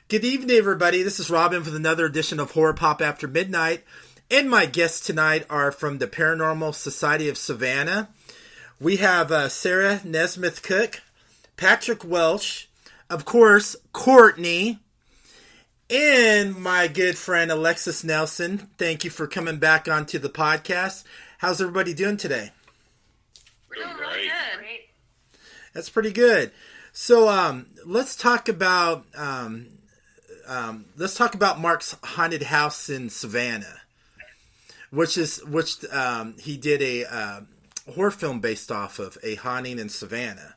Good evening, everybody. This is Robin with another edition of Horror Pop After Midnight. And my guests tonight are from the Paranormal Society of Savannah. We have Sarah Nesmith Cook, Patrick Welsh, of course, Courtney, and my good friend Alexis Nelson. Thank you for coming back onto the podcast. How's everybody doing today? We're doing really good. That's pretty good. So let's talk about Mark's haunted house in Savannah, which he did a horror film based off of, A Haunting in Savannah.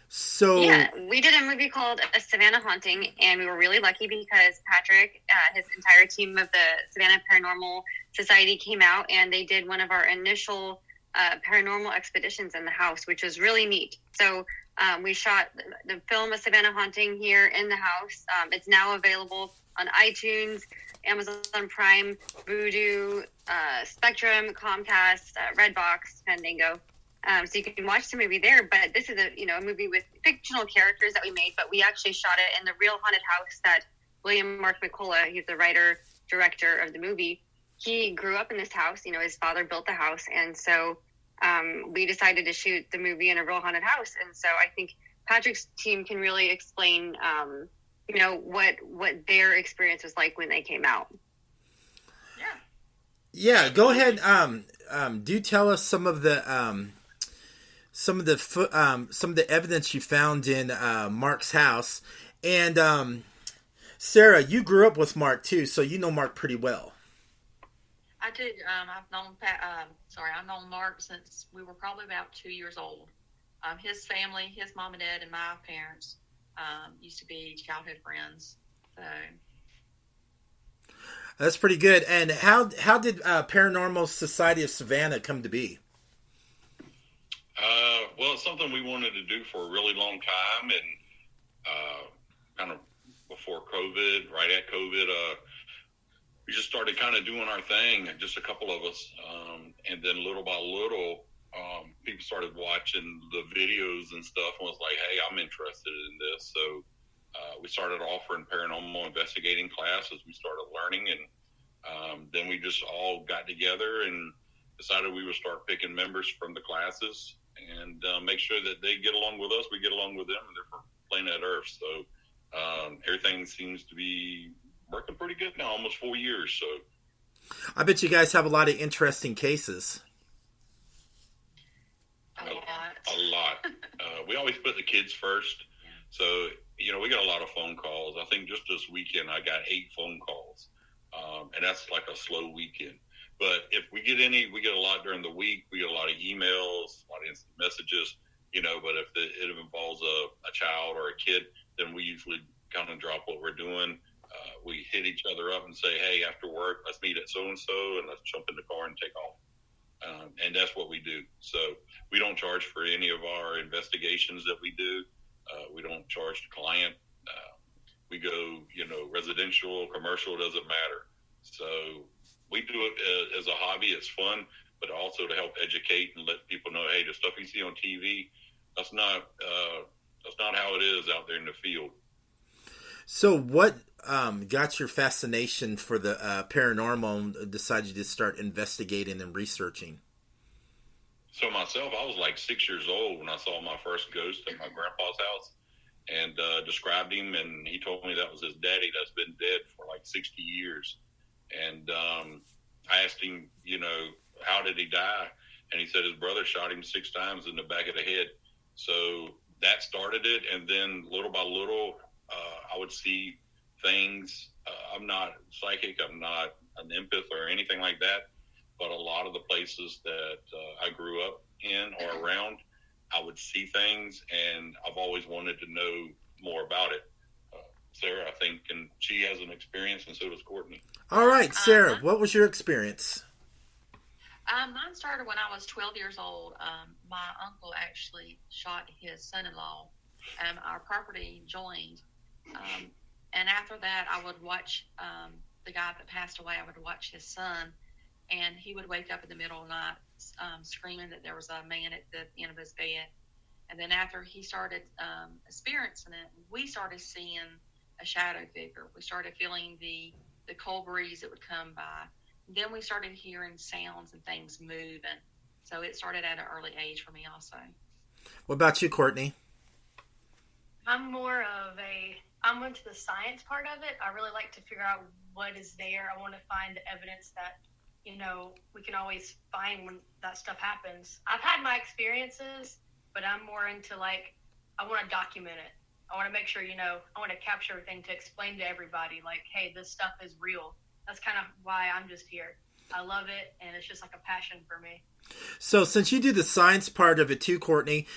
So yeah, we did a movie called A Savannah Haunting, and we were really lucky because Patrick, his entire team of the Savannah Paranormal Society came out, and they did one of our initial paranormal expeditions in the house, which was really neat. So we shot the film A Savannah Haunting here in the house. It's now available on iTunes, Amazon Prime, Vudu, Spectrum, Comcast, Redbox, Fandango. So you can watch the movie there, but this is a movie with fictional characters that we made, but we actually shot it in the real haunted house that William Mark McCullough, he's the writer, director of the movie. He grew up in this house. His father built the house, and so we decided to shoot the movie in a real haunted house. And so I think Patrick's team can really explain, what their experience was like when they came out. Yeah, go ahead. Do tell us some of the evidence you found in Mark's house. And Sarah, you grew up with Mark too, so you know Mark pretty well. I did. I've known Mark since we were probably about 2 years old. His family, his mom and dad, and my parents used to be childhood friends. So that's pretty good. And how did Paranormal Society of Savannah come to be? Well, it's something we wanted to do for a really long time, and kind of before COVID, right at COVID, we just started kind of doing our thing, just a couple of us, and then little by little, people started watching the videos and stuff, and was like, hey, I'm interested in this. So we started offering paranormal investigating classes. We started learning, and then we just all got together and decided we would start picking members from the classes and make sure that they get along with us, we get along with them, and they're from planet Earth. So everything seems to be working pretty good now, almost 4 years. So I bet you guys have a lot of interesting cases. A lot. We always put the kids first. So, we got a lot of phone calls. I think just this weekend I got 8 phone calls. And that's like a slow weekend. But if we get we get a lot during the week. We get a lot of emails, a lot of instant messages, but if it involves a child or a kid, then we usually kind of drop what we're doing. We hit each other up and say, hey, after work, let's meet at so-and-so and let's jump in the car and take off. And that's what we do. So we don't charge for any of our investigations that we do. We don't charge the client. We go, residential, commercial, doesn't matter. So we do it as a hobby. It's fun, but also to help educate and let people know, hey, the stuff you see on TV, that's not how it is out there in the field. So what got your fascination for the paranormal and decided to start investigating and researching? So myself, I was like 6 years old when I saw my first ghost at my grandpa's house and described him, and he told me that was his daddy that's been dead for like 60 years. And I asked him, how did he die? And he said his brother shot him 6 times in the back of the head. So that started it, and then little by little, I would see things. I'm not psychic. I'm not an empath or anything like that. But a lot of the places that I grew up in or around, I would see things, and I've always wanted to know more about it. Sarah, I think, and she has an experience, and so does Courtney. All right, Sarah, what was your experience? Mine started when I was 12 years old. My uncle actually shot his son-in-law. Our property joined. And after that, I would watch the guy that passed away. I would watch his son, and he would wake up in the middle of the night screaming that there was a man at the end of his bed. And then after he started experiencing it, we started seeing a shadow figure. We started feeling the cold breeze that would come by. Then we started hearing sounds and things move, and so it started at an early age for me also. What about you, Courtney? I'm into the science part of it. I really like to figure out what is there. I want to find the evidence that, we can always find when that stuff happens. I've had my experiences, but I'm more into I want to document it. I want to make sure, I want to capture everything to explain to everybody, hey, this stuff is real. That's kind of why I'm just here. I love it, and it's just like a passion for me. So since you do the science part of it too, Courtney,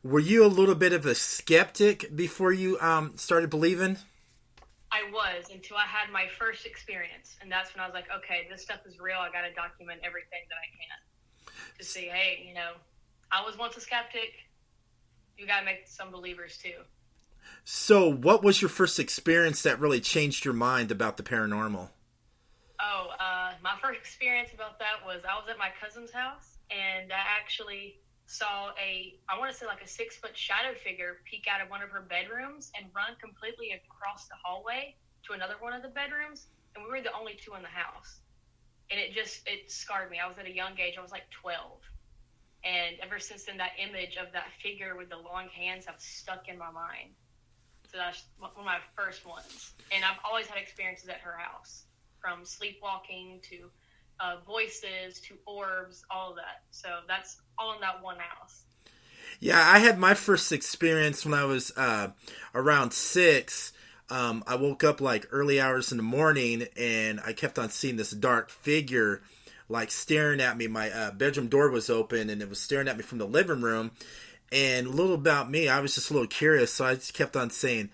were you a little bit of a skeptic before you started believing? I was, until I had my first experience. And that's when I was like, okay, this stuff is real. I got to document everything that I can to see, hey, I was once a skeptic. You got to make some believers too. So what was your first experience that really changed your mind about the paranormal? My first experience about that was I was at my cousin's house, and I actually saw a 6-foot shadow figure peek out of one of her bedrooms and run completely across the hallway to another one of the bedrooms, and we were the only two in the house. And it scarred me. I was at a young age. I was like 12. And ever since then, that image of that figure with the long hands have stuck in my mind. So that's one of my first ones. And I've always had experiences at her house, from sleepwalking to voices to orbs, all of that. So that's all in that one house. Yeah, I had my first experience when I was around 6. I woke up early hours in the morning, and I kept on seeing this dark figure staring at me. My bedroom door was open, and it was staring at me from the living room. And a little about me, I was just a little curious, so I just kept on saying,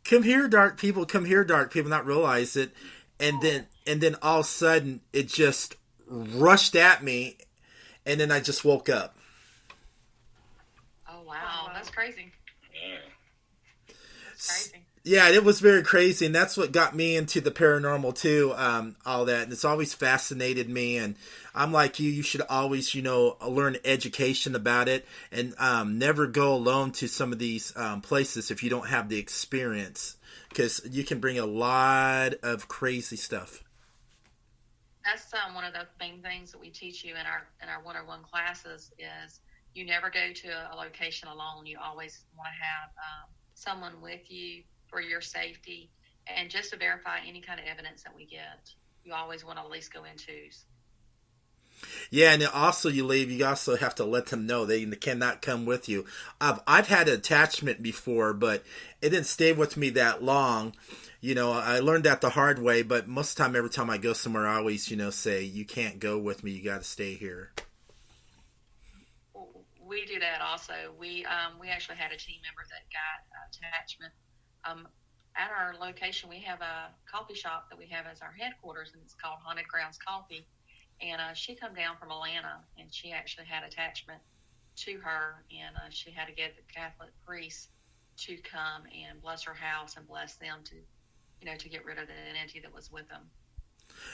"Come here, dark people! Come here, dark people!" Not realize it, and then all of a sudden it just rushed at me, and then I just woke up. Oh wow, that's crazy. Yeah. That's crazy. Yeah, it was very crazy, and that's what got me into the paranormal too, all that. And it's always fascinated me, and I'm like you should always, learn education about it, and never go alone to some of these places if you don't have the experience, because you can bring a lot of crazy stuff. That's one of the main things that we teach you in our one-on-one classes is you never go to a location alone. You always want to have someone with you for your safety, and just to verify any kind of evidence that we get. You always want to at least go in twos. Yeah, and also you also have to let them know they cannot come with you. I've had an attachment before, but it didn't stay with me that long. I learned that the hard way, but most of the time, every time I go somewhere, I always, say, you can't go with me, you got to stay here. We do that also. We actually had a team member that got attachment. At our location, we have a coffee shop that we have as our headquarters, and it's called Haunted Grounds Coffee. And she come down from Atlanta, and she actually had attachment to her, and she had to get the Catholic priest to come and bless her house and bless them to get rid of the entity that was with them.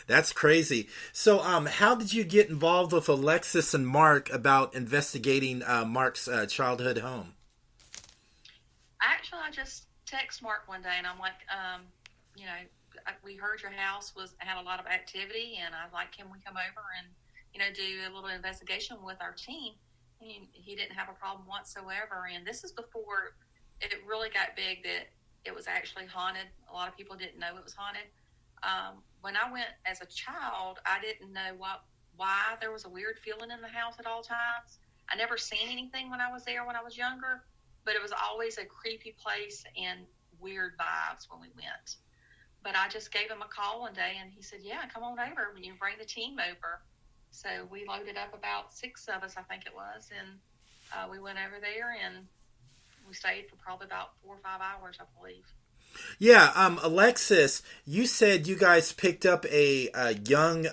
That's crazy. So, how did you get involved with Alexis and Mark about investigating Mark's childhood home? Actually, I just text Mark one day, and I'm like, we heard your house had a lot of activity, and I was like, can we come over and do a little investigation with our team? And he didn't have a problem whatsoever. And this is before it really got big that it was actually haunted. A lot of people didn't know it was haunted. When I went as a child, I didn't know why there was a weird feeling in the house at all times. I never seen anything when I was there when I was younger, but it was always a creepy place and weird vibes when we went. But I just gave him a call one day, and he said, yeah, come on over. You bring the team over. So we loaded up about 6 of us, I think it was, and we went over there, and we stayed for probably about 4 or 5 hours, I believe. Yeah, Alexis, you said you guys picked up a young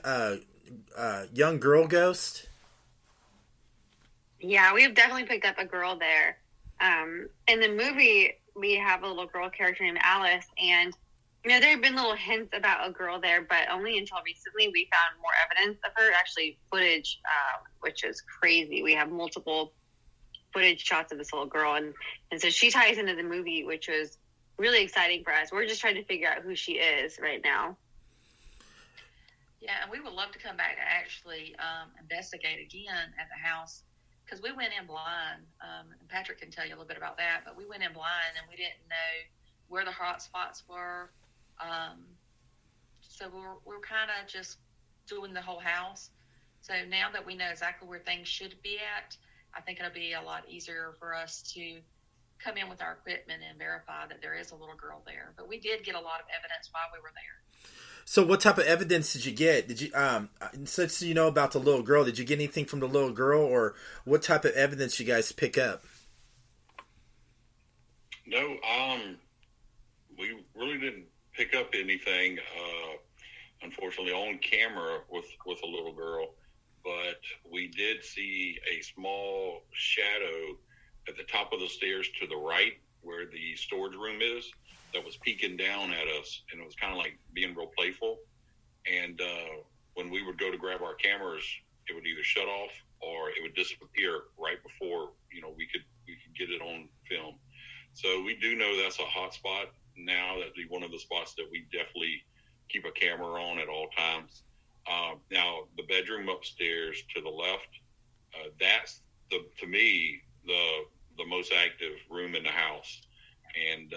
girl ghost. Yeah, we've definitely picked up a girl there. In the movie, we have a little girl character named Alice, and there have been little hints about a girl there, but only until recently we found more evidence of her. Actually, footage, which is crazy. We have multiple footage shots of this little girl, and so she ties into the movie, which was really exciting for us. We're just trying to figure out who she is right now. Yeah, and we would love to come back to actually investigate again at the house, because we went in blind, and Patrick can tell you a little bit about that, but we went in blind and we didn't know where the hot spots were. So we're kind of just doing the whole house. So now that we know exactly where things should be at, I think it'll be a lot easier for us to come in with our equipment and verify that there is a little girl there. But we did get a lot of evidence while we were there. So what type of evidence did you get? Did you, since you know about the little girl, did you get anything from the little girl, or what type of evidence you guys pick up? No, we really didn't pick up anything, unfortunately, on camera with a little girl, but we did see a small shadow at the top of the stairs to the right, where the storage room is, that was peeking down at us, and it was kind of like being real playful. And when we would go to grab our cameras, it would either shut off or it would disappear right before we could get it on film. So we do know that's a hot spot now. That'd be one of the spots that we definitely keep a camera on at all times. Now the bedroom upstairs to the left, that's to me the most active room in the house, and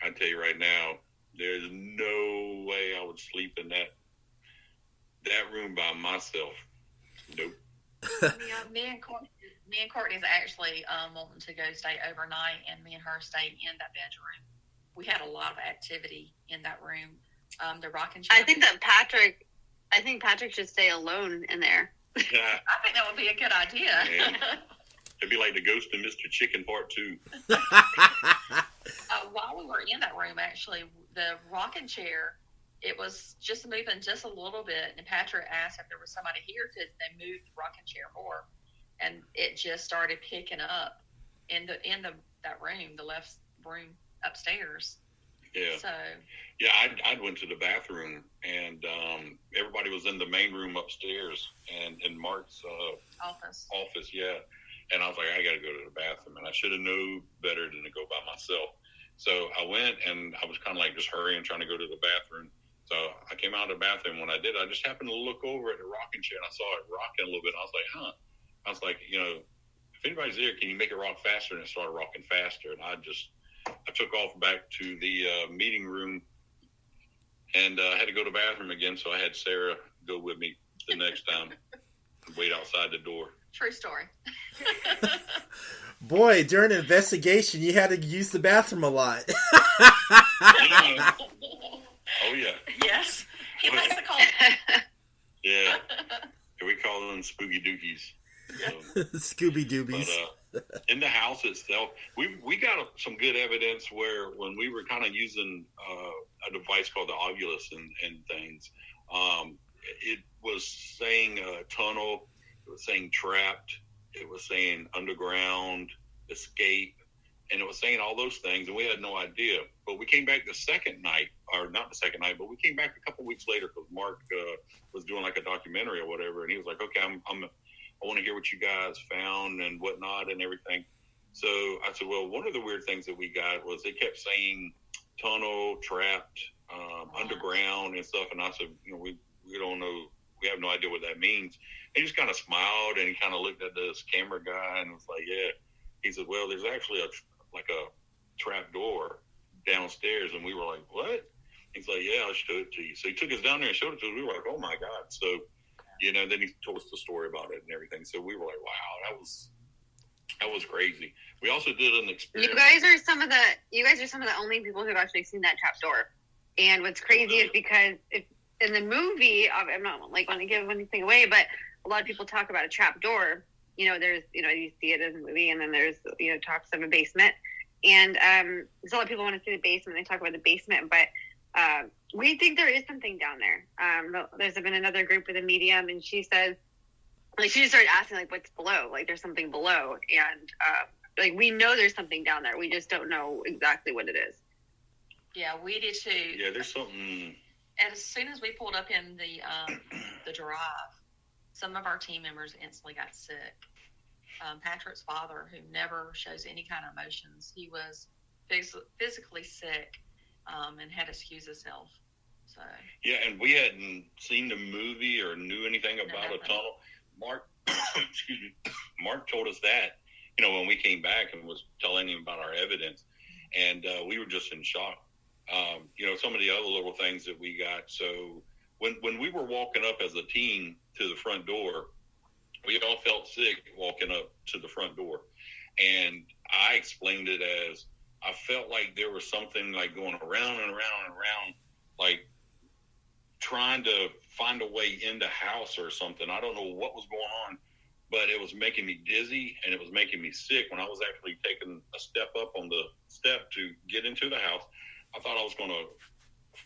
I tell you right now, there's no way I would sleep in that room by myself. Nope. Me and Courtney's actually wanting to go stay overnight, and me and her stayed in that bedroom. We had a lot of activity in that room. The rocking chair. I think Patrick should stay alone in there. Yeah. I think that would be a good idea. Yeah. It'd be like the Ghost of Mr. Chicken Part 2. While we were in that room, actually, the rocking chair, it was just moving just a little bit, and Patrick asked if there was somebody here, could they move the rocking chair more? And it just started picking up in that room, the left room upstairs. Yeah. So. Yeah, I went to the bathroom, and everybody was in the main room upstairs, and in Mark's office. Yeah. And I was like, I got to go to the bathroom, and I should have known better than to go by myself. So I went, and I was kind of like just hurrying, trying to go to the bathroom. So I came out of the bathroom. When I did, I just happened to look over at the rocking chair, and I saw it rocking a little bit. I was like, I was like, if anybody's there, can you make it rock faster? And it started rocking faster. And I took off back to the meeting room, and I had to go to the bathroom again. So I had Sarah go with me the next time and wait outside the door. True story. Boy, during an investigation, you had to use the bathroom a lot. Yeah. Oh, yeah. Yes. He likes to call Yeah. We call them spooky dookies. Scooby Doobies. But in the house itself, we got some good evidence where when we were kind of using a device called the Oculus and things, it was saying tunnel, it was saying trapped, it was saying underground, escape, and it was saying all those things, and we had no idea. But we came back the second night, or not the second night, but we came back a couple weeks later because Mark was doing like a documentary or whatever, and he was like, okay, I want to hear what you guys found and whatnot and everything. So I said, well, one of the weird things that we got was they kept saying tunnel, trapped, underground and stuff, and I said, we don't know, we have no idea what that means. And he just kind of smiled, and he kind of looked at this camera guy and was like, yeah. He said, well, there's actually a trap door downstairs. And we were like, what? He's like, yeah, I'll show it to you. So he took us down there and showed it to us. We were like, oh my God. So, then he told us the story about it and everything. So we were like, wow, that was crazy. We also did an experiment. You guys are some of the only people who have actually seen that trap door. And what's crazy is because in the movie, I'm not like want to give anything away, but a lot of people talk about a trap door. There's, you see it in the movie, and then there's, talks of a basement. And so a lot of people want to see the basement. They talk about the basement, but we think there is something down there. There's been another group with a medium, and she says, like, she just started asking, like, what's below? Like, there's something below. And, we know there's something down there. We just don't know exactly what it is. Yeah, we did too. Yeah, there's something. And as soon as we pulled up in the drive, some of our team members instantly got sick. Patrick's father, who never shows any kind of emotions, he was physically sick, and had to excuse himself. So yeah, and we hadn't seen the movie or knew anything about a tunnel. Mark, excuse me, Mark told us that, when we came back and was telling him about our evidence, and we were just in shock. Some of the other little things that we got. So when we were walking up as a team to the front door, we all felt sick walking up to the front door, and I explained it as I felt like there was something like going around and around and around, like trying to find a way in the house or something. I don't know what was going on, but it was making me dizzy and it was making me sick. When I was actually taking a step up on the step to get into the house, I thought I was going to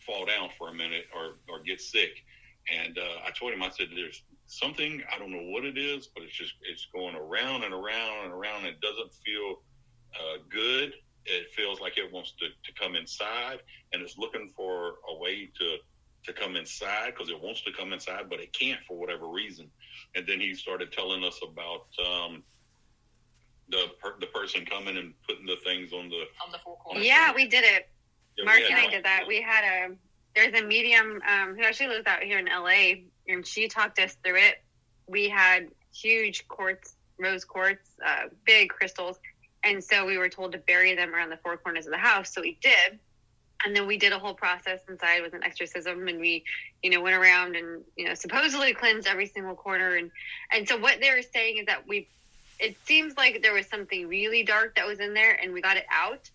fall down for a minute or get sick. And I told him, I said, there's something, I don't know what it is, but it's going around and around and around. It doesn't feel good. It feels like it wants to come inside, and it's looking for a way to come inside because it wants to come inside, but it can't for whatever reason. And then he started telling us about the person coming and putting the things on the four corners. Yeah, we did it. Yeah, Mark and I did that. We had there's a medium who actually lives out here in LA, and she talked us through it. We had huge quartz, rose quartz, big crystals, and so we were told to bury them around the four corners of the house. So we did. And then we did a whole process inside with an exorcism, and we, went around and, supposedly cleansed every single corner. And so what they were saying is that it seems like there was something really dark that was in there and we got it out,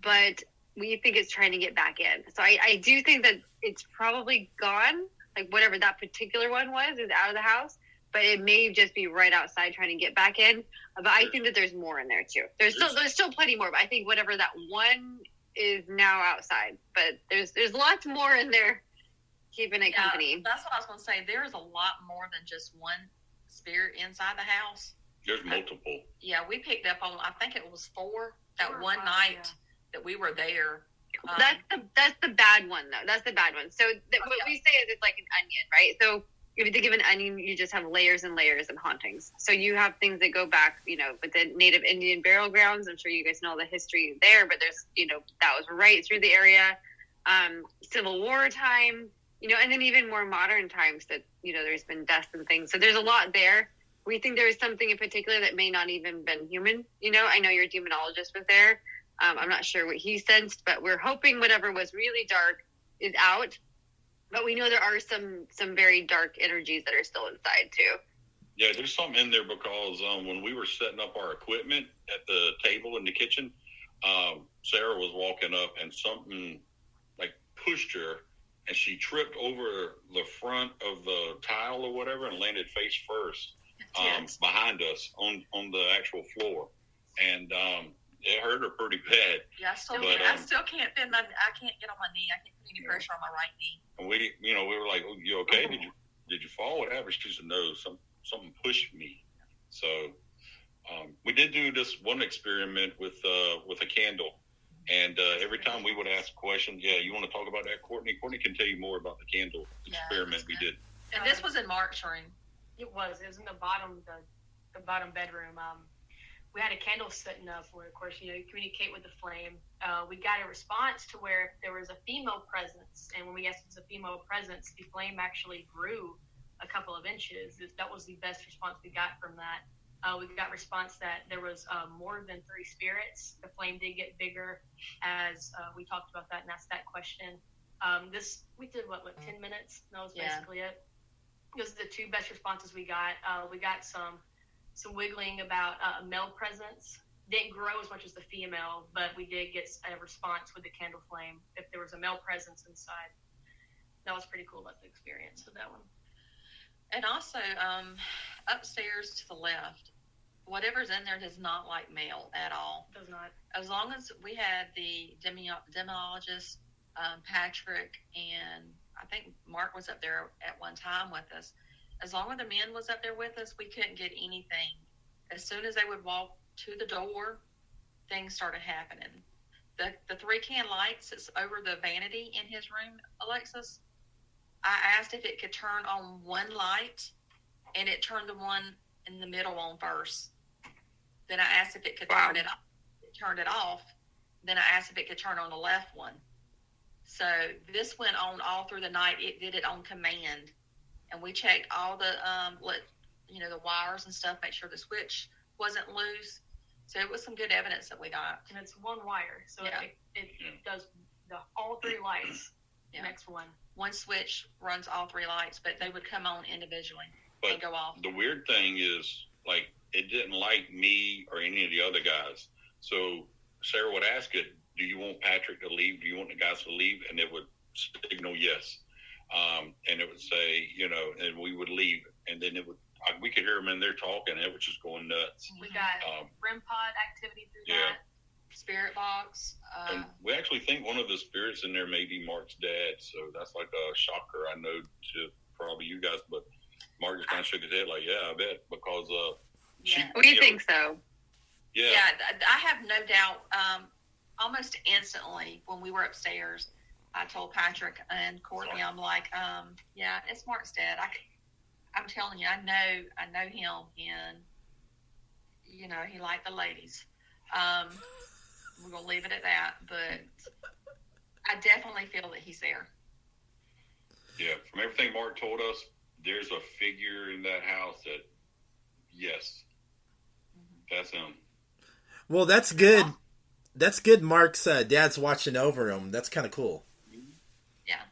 but we think it's trying to get back in. So I do think that it's probably gone, like whatever that particular one was is out of the house, but it may just be right outside trying to get back in. But I think that there's more in there too. There's still plenty more, but I think whatever that one is now outside, but there's lots more in there keeping it company. That's what I was going to say. There's a lot more than just one spirit inside the house. There's multiple. Yeah, we picked up on, I think it was 4 that one night that we were there. That's the bad one though. That's the bad one. So what we say is it's like an onion, right? So if you think of an onion, you just have layers and layers of hauntings. So you have things that go back, with the native Indian burial grounds. I'm sure you guys know the history there, but there's, that was right through the area. Civil War time, and then even more modern times that, there's been deaths and things. So there's a lot there. We think there is something in particular that may not even been human. I know your demonologist was there. I'm not sure what he sensed, but we're hoping whatever was really dark is out. But we know there are some very dark energies that are still inside too. Yeah, there's something in there because when we were setting up our equipment at the table in the kitchen, Sarah was walking up and something like pushed her, and she tripped over the front of the tile or whatever and landed face first behind us on the actual floor, and it hurt her pretty bad. Yeah, I still can't bend I can't get on my knee. I can't put any pressure on my right knee. And we were like, "Oh, you okay? Did you fall? Whatever?" She said, "No, something pushed me." So we did do this one experiment with a candle, and every time we would ask questions. Yeah, you want to talk about that, Courtney? Courtney can tell you more about the candle experiment we did. And this was in Mark's room. It was in the bottom bedroom. We had a candle sitting up where, of course, you communicate with the flame. We got a response to where there was a female presence. And when we asked if it was a female presence, the flame actually grew a couple of inches. That was the best response we got from that. We got response that there was more than 3 spirits. The flame did get bigger as we talked about that and asked that question. We did, 10 minutes? That was basically it. Those are the 2 best responses we got. We got some wiggling about a male presence. Didn't grow as much as the female, but we did get a response with the candle flame if there was a male presence inside. That was pretty cool about the experience with that one. And also, upstairs to the left, whatever's in there does not like male at all. Does not. As long as we had the demonologist, Patrick, and I think Mark was up there at one time with us. As long as the men was up there with us, we couldn't get anything. As soon as they would walk to the door, things started happening. The 3 can lights that's over the vanity in his room, Alexis, I asked if it could turn on one light, and it turned the one in the middle on first. Then I asked if it could turn it off. It turned it off. Then I asked if it could turn on the left one. So this went on all through the night. It did it on command. And we checked all the, the wires and stuff, make sure the switch wasn't loose. So it was some good evidence that we got. And it's one wire, so it does all 3 lights. Next one. One switch runs all 3 lights, but they would come on individually and go off. The weird thing is, like, it didn't like me or any of the other guys. So Sarah would ask it, do you want Patrick to leave? Do you want the guys to leave? And it would signal yes. And it would say, and we would leave. And then we could hear them in there talking. It was just going nuts. We got REM pod activity through that. Spirit box. And we actually think one of the spirits in there may be Mark's dad. So that's like a shocker, I know, to probably you guys. But Mark just kind of shook his head like, yeah, I bet. Because we think so. Yeah. I have no doubt. Almost instantly when we were upstairs, I told Patrick and Courtney, I'm like, it's Mark's dad. I'm telling you, I know him, and he liked the ladies. We're gonna leave it at that, but I definitely feel that he's there. Yeah, from everything Mark told us, there's a figure in that house that, yes, that's him. Well, that's good. That's good. Mark's dad's watching over him. That's kind of cool. Yeah.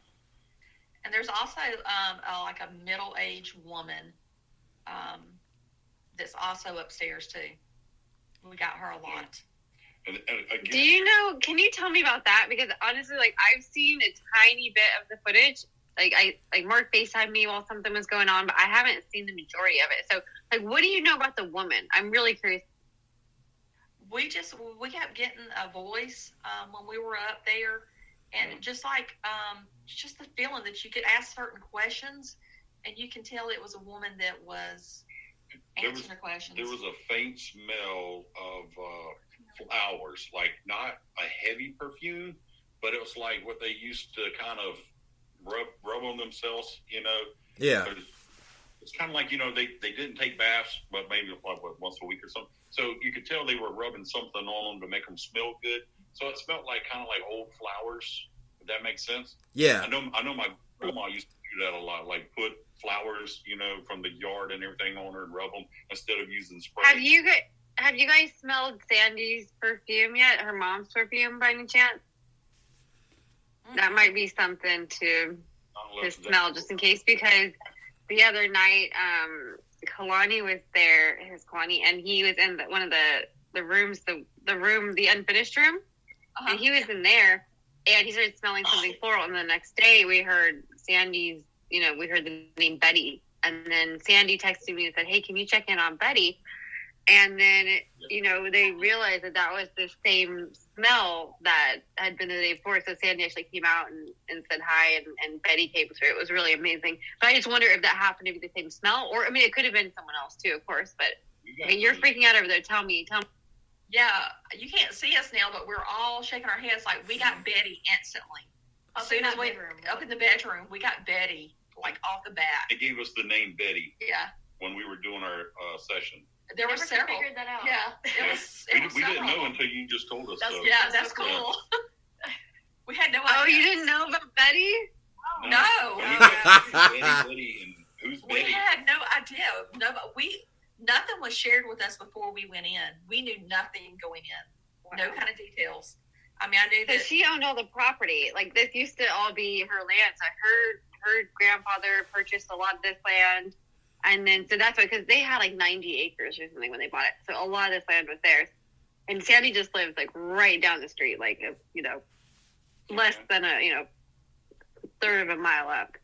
And there's also like a middle-aged woman that's also upstairs too. We got her a lot. And again, do you know? Can you tell me about that? Because honestly, like, I've seen a tiny bit of the footage. Like Mark FaceTimed me while something was going on, but I haven't seen the majority of it. So, like, what do you know about the woman? I'm really curious. We kept getting a voice when we were up there, and just the feeling that you could ask certain questions, and you can tell it was a woman that was answering the questions. There was a faint smell of flowers, like not a heavy perfume, but it was like what they used to kind of rub on themselves, Yeah. It's kind of like, they didn't take baths, but maybe once a week or something. So you could tell they were rubbing something on them to make them smell good. So it smelled kind of like old flowers, if that makes sense. Yeah. I know my grandma used to do that a lot, like put flowers, from the yard and everything on her and rub them instead of using spray. Have you guys smelled Sandy's perfume yet? Her mom's perfume, by any chance? Mm-hmm. That might be something to smell, just in case, because the other night, Kalani was there, and he was in one of the rooms, the unfinished room, and he was in there, and he started smelling something floral, and the next day we heard Sandy's, we heard the name Betty, and then Sandy texted me and said, hey, can you check in on Betty? And then, they realized that was the same smell that had been the day before. So Sandy actually came out and said hi, and Betty came through. It was really amazing. But I just wonder if that happened to be the same smell, or, it could have been someone else too, of course. But, you're freaking out over there. Tell me. Yeah, you can't see us now, but we're all shaking our heads like we got Betty instantly. As soon as we up in the bedroom, we got Betty, like off the bat. It gave us the name Betty. Yeah. When we were doing our session. There were several. Figured that out. Yeah. We didn't know until you just told us. That's cool. We had no idea. Oh, you didn't know about Betty? Oh, no. Betty, and who's Betty? We had no idea. Nothing was shared with us before we went in. We knew nothing going in. Wow. No kind of details. I knew that. So she owned all the property. Like, this used to all be her land. So her grandfather purchased a lot of this land. And then, so that's why, because they had 90 acres or something when they bought it. So a lot of this land was theirs. And Sandy just lives right down the street, less than a, third of a mile up.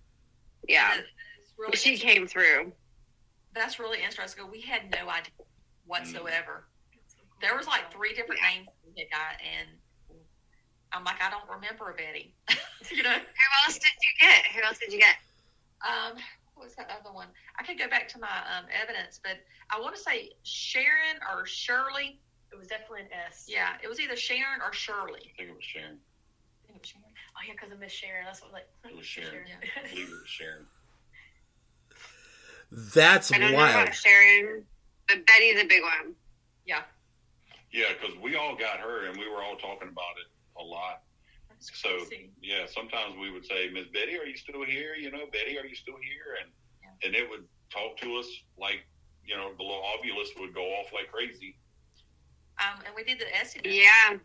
Yeah. Really she came through. That's really interesting. We had no idea whatsoever. There was 3 different names we had got, and I'm like, I don't remember a Betty. Who else did you get? What was that other one? I could go back to my evidence, but I want to say Sharon or Shirley. It was definitely an S. Yeah, it was either Sharon or Shirley. I think it was Sharon. Oh, yeah, because of Miss Sharon. That's what it was Sharon. Yeah. I believe it was Sharon. That's I don't wild. know about Sharon, but Betty's a big one. Yeah. Yeah, because we all got her, and we were all talking about it a lot. That's So, crazy. yeah, sometimes we would say, Miss Betty, are you still here? Betty, are you still here? And it would talk to us like, the little ovulus would go off like crazy. And we did the Estes. Yeah.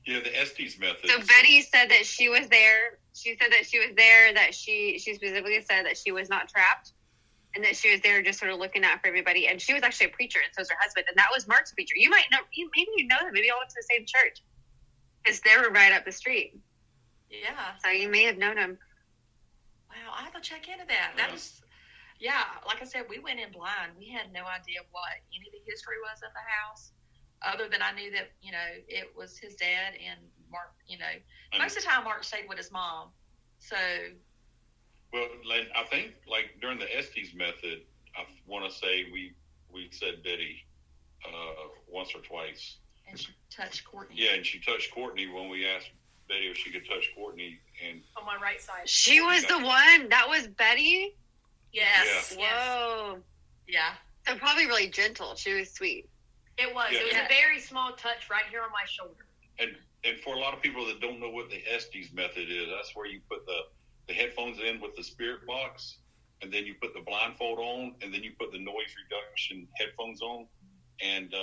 Yeah, the Estes method. So Betty said that she was there. She said that she was there, that she specifically said that she was not trapped, and that she was there just sort of looking out for everybody. And she was actually a preacher, and so was her husband. And that was Mark's preacher. You might know, maybe you know them. Maybe y'all went to the same church. Because they were right up the street. Yeah. So you may have known them. Wow, I have to check into that. That was, like I said, we went in blind. We had no idea what any of the history was of the house, other than I knew that, it was his dad and Mark, most of the time Mark stayed with his mom. So. Well, I think, like, during the Estes method, I want to say we said Betty once or twice. And she touched Courtney. Yeah, and she touched Courtney when we asked Betty if she could touch Courtney. And On my right side. She was the one. That was Betty? Yes. Yeah. Whoa. Yeah. So probably really gentle. She was sweet. It was. Yeah. It was a very small touch right here on my shoulder. And for a lot of people that don't know what the Estes method is, that's where you put the headphones in with the spirit box, and then you put the blindfold on, and then you put the noise reduction headphones on. And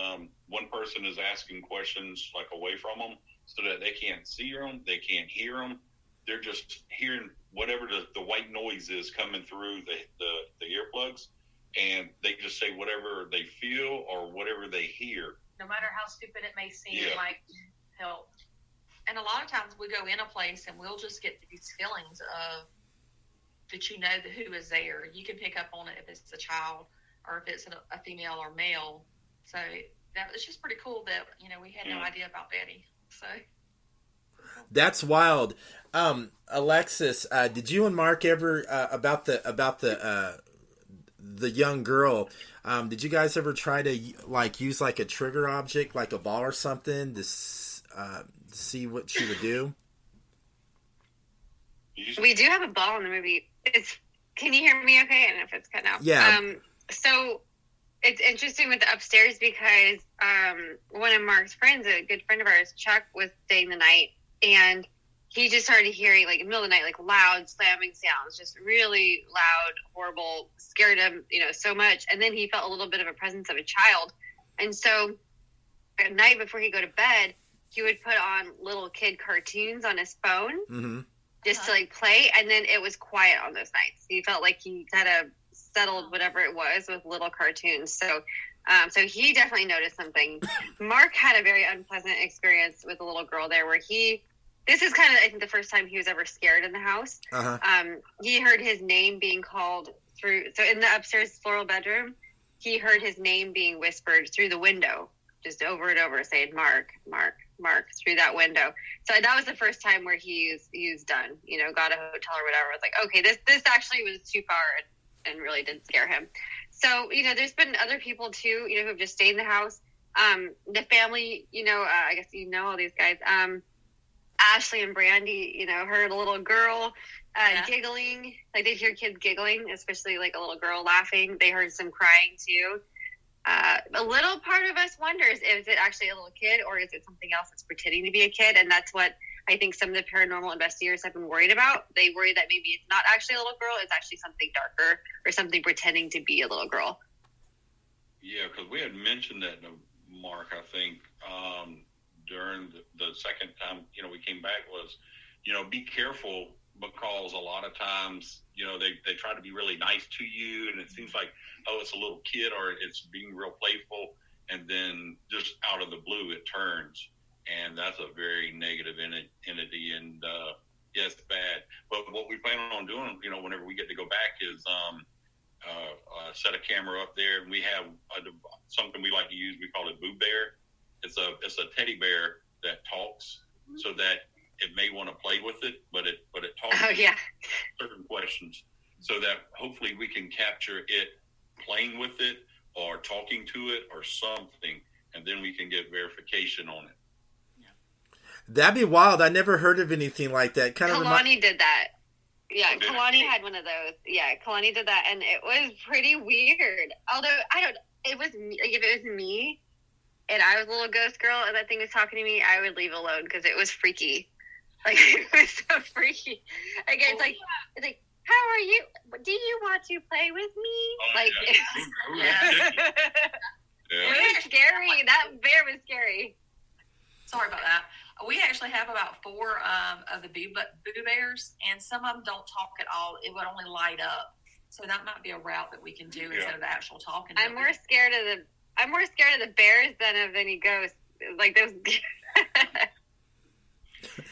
one person is asking questions like away from them so that they can't see them, they can't hear them. They're just hearing whatever the white noise is coming through the earplugs, and they just say whatever they feel or whatever they hear. No matter how stupid it may seem, Yeah. it might help. And a lot of times we go in a place and we'll just get these feelings of that who is there. You can pick up on it if it's a child or if it's a female or male. So that was just pretty cool that, we had no idea about Betty. So That's wild. Alexis, did you and Mark ever about the young girl? Did you guys ever try to use like a trigger object, like a ball or something, to see what she would do? We do have a ball in the movie. Can you hear me okay? I don't know if it's cut out. Yeah. So it's interesting with the upstairs because one of Mark's friends, a good friend of ours, Chuck, was staying the night, and he just started hearing, like, in the middle of the night, like, loud slamming sounds, just really loud, horrible, scared him, so much. And then he felt a little bit of a presence of a child. And so at night before he go to bed, he would put on little kid cartoons on his phone. Mm-hmm. Just to, like, play, and then it was quiet on those nights. He felt like he kind of settled whatever it was with little cartoons. So he definitely noticed something. Mark had a very unpleasant experience with a little girl there where this is kind of, I think, the first time he was ever scared in the house. Uh-huh. He heard his name being called through, so in the upstairs floral bedroom, he heard his name being whispered through the window, just over and over, saying, Mark, Mark, Mark, through that window. So that was the first time where he's done, got a hotel or whatever. I was like, okay, this actually was too far and really did scare him. So, there's been other people too, who have just stayed in the house. The family, I guess all these guys. Ashley and Brandy, heard a little girl giggling. Like, they'd hear kids giggling, especially like a little girl laughing. They heard some crying too. A little part of us wonders, is it actually a little kid or is it something else that's pretending to be a kid? And that's what I think some of the paranormal investigators have been worried about. They worry that maybe it's not actually a little girl, it's actually something darker or something pretending to be a little girl. Yeah, because we had mentioned that to Mark, I think, during the second time, we came back was, be careful because a lot of times, they try to be really nice to you and it seems like, oh, it's a little kid or it's being real playful. And then just out of the blue, it turns. And that's a very negative entity. And, it's bad. But what we plan on doing, whenever we get to go back is set a camera up there. And we have something we like to use. We call it Boo Bear. It's a teddy bear that talks so that it may want to play with it, but it talks certain questions so that hopefully we can capture it playing with it or talking to it or something, and then we can get verification on it. That'd be wild. I never heard of anything like that. Kalani did that. Yeah, Okay. Kalani had one of those. Yeah, Kalani did that, and it was pretty weird. Although, if it was me, and I was a little ghost girl and that thing was talking to me, I would leave alone because it was freaky. Like, it was so freaky. Like, it's like, how are you? Do you want to play with me? It was scary. That bear was scary. Sorry about that. We actually have about 4 of the Boo Bears, and some of them don't talk at all. It would only light up. So that might be a route that we can do instead of the actual talking. I'm more scared of the bears than of any ghosts. Like those.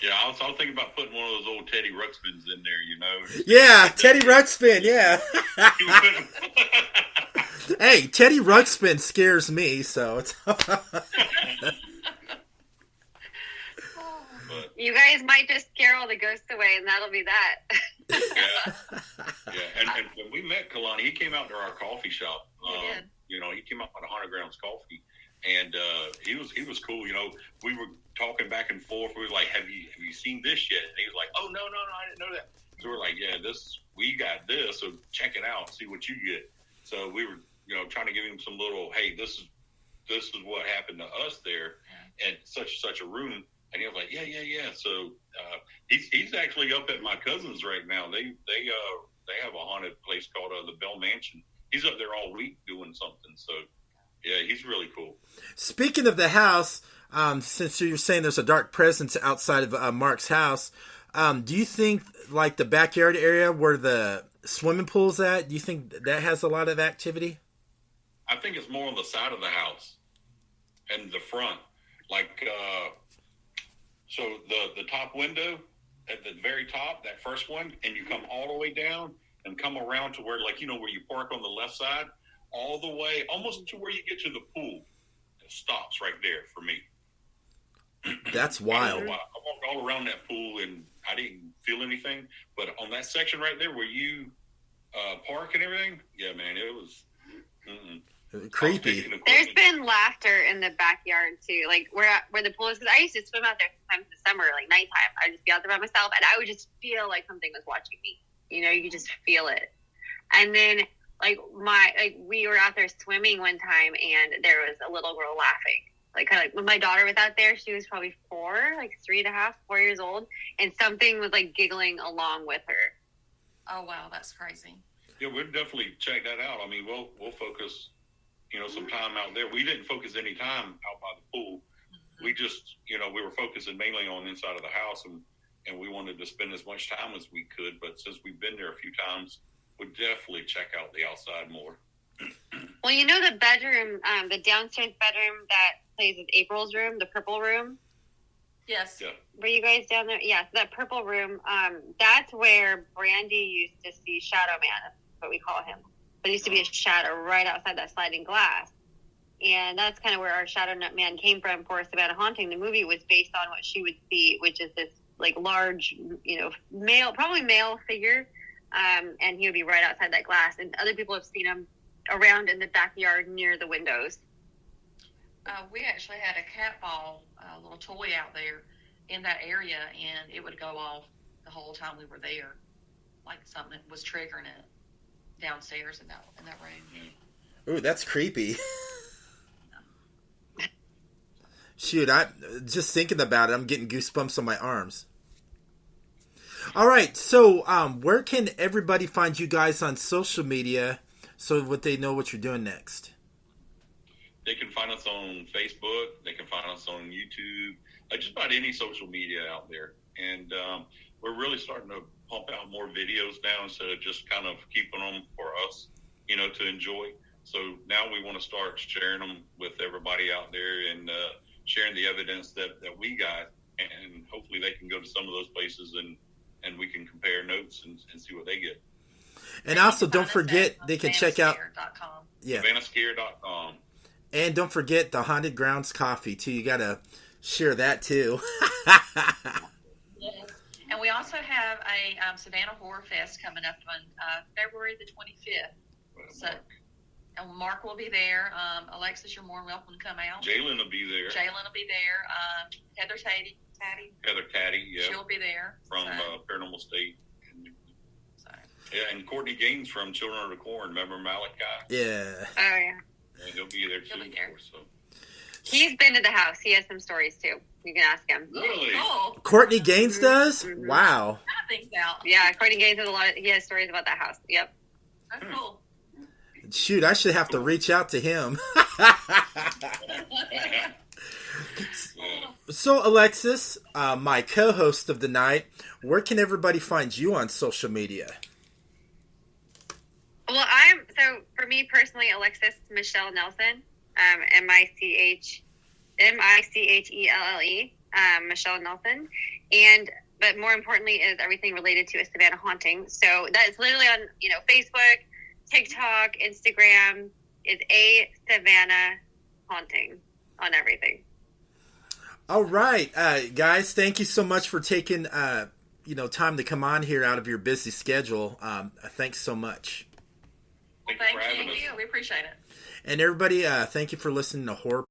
Yeah, I was thinking about putting one of those old Teddy Ruxpins in there, you know. Yeah, Teddy Ruxpin, yeah. Hey, Teddy Ruxpin scares me, so it's... You guys might just scare all the ghosts away, and that'll be that. Yeah. And when we met Kalani, he came out to our coffee shop. You know, he came out with 100 grams coffee, and he was cool. You know, we were talking back and forth. We were like, "Have you seen this yet?" And he was like, "Oh no, I didn't know that." So we're like, "Yeah, we got this. So check it out, see what you get." So we were, you know, trying to give him some little, "Hey, this is what happened to us there, and such a room." And he was like, yeah. So he's actually up at my cousin's right now. They have a haunted place called the Bell Mansion. He's up there all week doing something. So yeah, he's really cool. Speaking of the house, since you're saying there's a dark presence outside of Mark's house, do you think like the backyard area where the swimming pool's at? Do you think that has a lot of activity? I think it's more on the side of the house and the front, like. So the top window at the very top, that first one, and you come all the way down and come around to where, like, you know, where you park on the left side, all the way, almost to where you get to the pool. It stops right there for me. That's wild. I walked all around that pool and I didn't feel anything. But on that section right there where you park and everything, yeah, man, it was... creepy. There's been laughter in the backyard too, like where the pool is. Because I used to swim out there sometimes in the summer, like nighttime. I'd just be out there by myself, and I would just feel like something was watching me. You know, you could just feel it. And then, we were out there swimming one time, and there was a little girl laughing. Like, kind of like when my daughter was out there, she was probably 4, like 3.5, 4 years old, and something was like giggling along with her. Oh wow, that's crazy. Yeah, we'll definitely check that out. I mean, we'll focus. You know, some time out there. We didn't focus any time out by the pool. Mm-hmm. We just, you know, we were focusing mainly on the inside of the house, and we wanted to spend as much time as we could. But since we've been there a few times, we'd definitely check out the outside more. Well, you know the bedroom, the downstairs bedroom that plays with April's room, the purple room? Yes. Yeah. Were you guys down there? Yeah, that purple room, that's where Brandy used to see Shadow Man, that's what we call him. There used to be a shadow right outside that sliding glass. And that's kind of where our Shadow Man came from for Savannah Haunting. The movie was based on what she would see, which is this like large, you know, probably male figure. And he would be right outside that glass. And other people have seen him around in the backyard near the windows. We actually had a cat ball, a little toy out there in that area, and it would go off the whole time we were there. Like something was triggering it. Downstairs in that room. Ooh, that's creepy. Shoot, I just thinking about it, I'm getting goosebumps on my arms. All right, so where can everybody find you guys on social media so that they know what you're doing next? They can find us on Facebook. They can find us on YouTube. Just about any social media out there. And we're really starting to pump out more videos now instead of just kind of keeping them for us, you know, to enjoy. So now we want to start sharing them with everybody out there and sharing the evidence that we got. And hopefully they can go to some of those places and we can compare notes and see what they get. And also don't forget they can check out SavannahScare.com. And don't forget the Haunted Grounds coffee too. You got to share that too. Yes. And we also have a Savannah Horror Fest coming up on February the 25th. So, and Mark will be there. Alexis, you're more than welcome to come out. Jalen will be there. Heather Taddy. Heather Taddy, yeah. She'll be there. From Paranormal State. Yeah, and Courtney Gaines from Children of the Corn. Remember Malachi? Yeah. Oh, yeah. And he'll be there too. He'll be there. So. He's been to the house. He has some stories too. You can ask him. Really? Cool. Courtney Gaines does? Mhm. Wow. That thing's out. Yeah, Courtney Gaines has he has stories about that house. Yep. That's cool. Shoot, I should have to reach out to him. So, Alexis, my co-host of the night, where can everybody find you on social media? Well, so for me personally, Alexis Michelle Nelson, MICHELLE, Michelle Nelson, but more importantly is everything related to A Savannah Haunting. So that's literally on Facebook, TikTok, Instagram. Is A Savannah Haunting on everything. All right, guys, thank you so much for taking time to come on here out of your busy schedule. Thanks so much. Well, thank you. We appreciate it. And everybody, thank you for listening to Horror